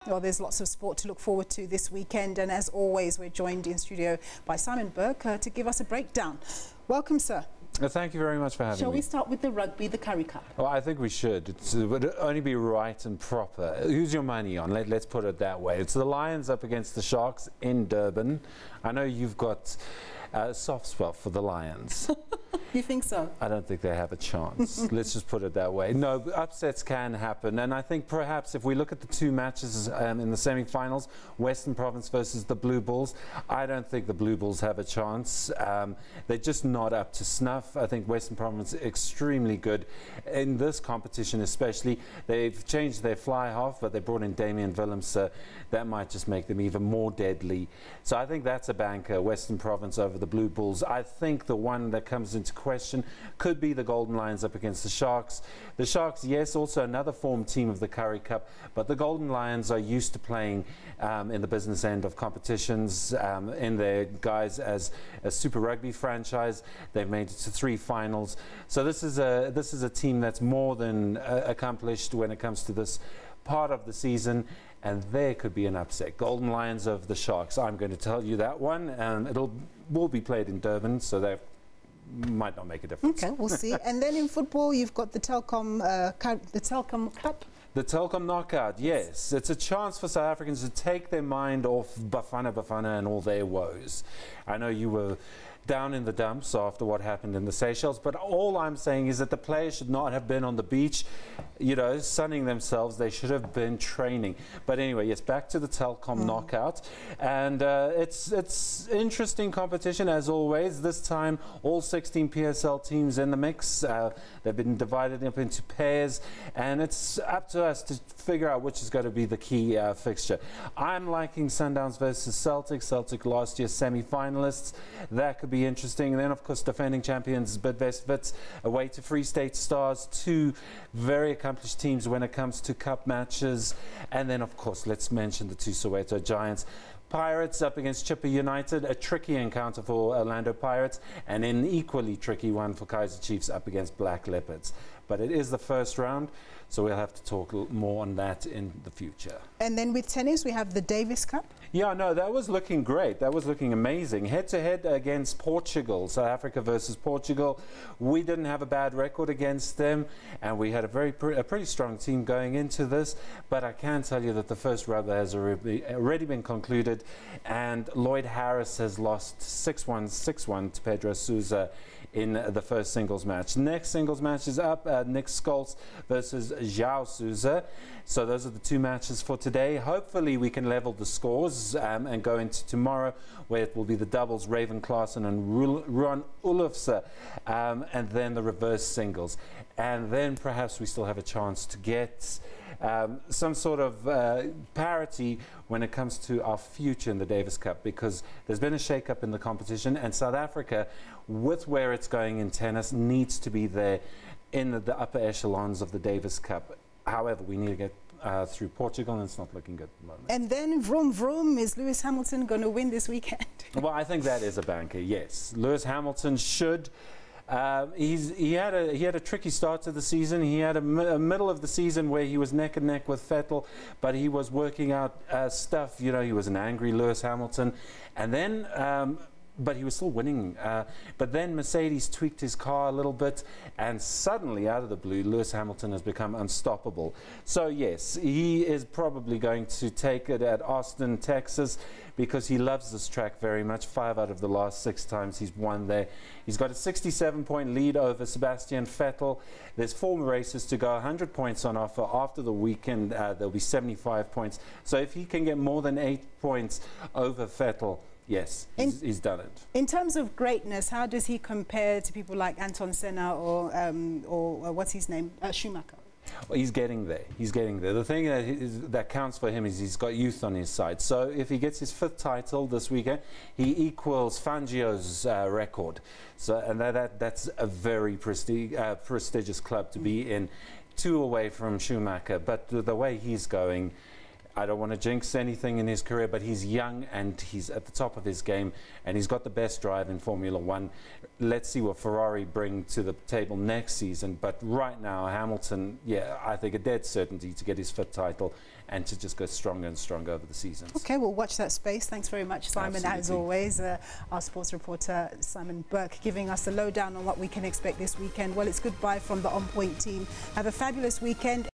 Well, there's lots of sport to look forward to this weekend, and as always, we're joined in studio by Simon Burke to give us a breakdown. Welcome, sir. Thank you very much for having me. Shall we start with the rugby, the Currie Cup? Well, I think we should. It would only be right and proper. Who's your money on? Let's put it that way. It's the Lions up against the Sharks in Durban. I know you've got a soft spot for the Lions. You think so? I don't think they have a chance. Let's just put it that way. No, upsets can happen. And I think perhaps if we look at the two matches in the semi-finals, Western Province versus the Blue Bulls, I don't think the Blue Bulls have a chance. They're just not up to snuff. I think Western Province is extremely good in this competition especially. They've changed their fly half, but they brought in Damian Willems, so that might just make them even more deadly. So I think that's a banker, Western Province over the Blue Bulls. I think the one that comes into question could be the Golden Lions up against the Sharks. The Sharks, yes, also another formed team of the Currie Cup, but the Golden Lions are used to playing in the business end of competitions, in their guise as a Super Rugby franchise. They've made it to 3 finals. So this is a team that's more than accomplished when it comes to this part of the season, and there could be an upset. Golden Lions of the Sharks, I'm going to tell you that one, and will be played in Durban, so they might not make a difference. Okay, we'll see. And then in football, you've got the Telkom Cup. The Telkom knockout, yes. It's a chance for South Africans to take their mind off Bafana and all their woes. I know you were down in the dumps after what happened in the Seychelles, but all I'm saying is that the players should not have been on the beach, you know, sunning themselves. They should have been training. But anyway, yes, back to the Telkom knockout. And it's interesting competition as always. This time, all 16 PSL teams in the mix. They've been divided up into pairs, and it's up to us to figure out which is going to be the key fixture. I'm liking Sundowns versus Celtic. Celtic last year's semi-finalists. That could be interesting. And then, of course, defending champions Bidvest Wits away to Free State Stars. 2 very accomplished teams when it comes to cup matches. And then, of course, let's mention the 2 Soweto Giants. Pirates up against Chipper United, a tricky encounter for Orlando Pirates, and an equally tricky one for Kaizer Chiefs up against Black Leopards. But it is the first round, so we'll have to talk more on that in the future. And then with tennis, we have the Davis Cup. Yeah, no, that was looking great. That was looking amazing. Head-to-head against Portugal, South Africa versus Portugal. We didn't have a bad record against them, and we had a pretty strong team going into this. But I can tell you that the first rubber has already been concluded, and Lloyd Harris has lost 6-1, 6-1 to Pedro Sousa in the first singles match. Next singles match is up, Nick Scholz versus João Sousa. So those are the 2 matches for today. Hopefully we can level the scores and go into tomorrow, where it will be the doubles, Raven Klaasen and Ruan Olofse, and then the reverse singles. And then perhaps we still have a chance to get some sort of parity when it comes to our future in the Davis Cup, because there's been a shake-up in the competition, and South Africa, with where it's going in tennis, needs to be there in the upper echelons of the Davis Cup. However, we need to get through Portugal, and it's not looking good at the moment. And then vroom vroom, is Lewis Hamilton going to win this weekend? Well, I think that is a banker, yes. Lewis Hamilton should. He had a tricky start to the season. He had a middle of the season where he was neck and neck with Vettel, but he was working out stuff. You know, he was an angry Lewis Hamilton, and then. But he was still winning. But then Mercedes tweaked his car a little bit, and suddenly, out of the blue, Lewis Hamilton has become unstoppable. So yes, he is probably going to take it at Austin, Texas, because he loves this track very much. 5 out of the last 6 times he's won there. He's got a 67-point lead over Sebastian Vettel. There's 4 races to go, 100 points on offer. After the weekend, there'll be 75 points. So if he can get more than 8 points over Vettel, yes, he's done it. In terms of greatness, how does he compare to people like Anton Senna or what's his name, Schumacher? Well, he's getting there. He's getting there. The thing that counts for him is he's got youth on his side. So if he gets his 5th title this weekend, he equals Fangio's record. So and that's a very prestigious club to be in, 2 away from Schumacher. But the way he's going, I don't want to jinx anything in his career, but he's young and he's at the top of his game, and he's got the best drive in Formula One. Let's see what Ferrari bring to the table next season. But right now, Hamilton, yeah, I think a dead certainty to get his fifth title and to just go stronger and stronger over the seasons. Okay, we'll watch that space. Thanks very much, Simon. Absolutely. As always, our sports reporter, Simon Burke, giving us the lowdown on what we can expect this weekend. Well, it's goodbye from the On Point team. Have a fabulous weekend.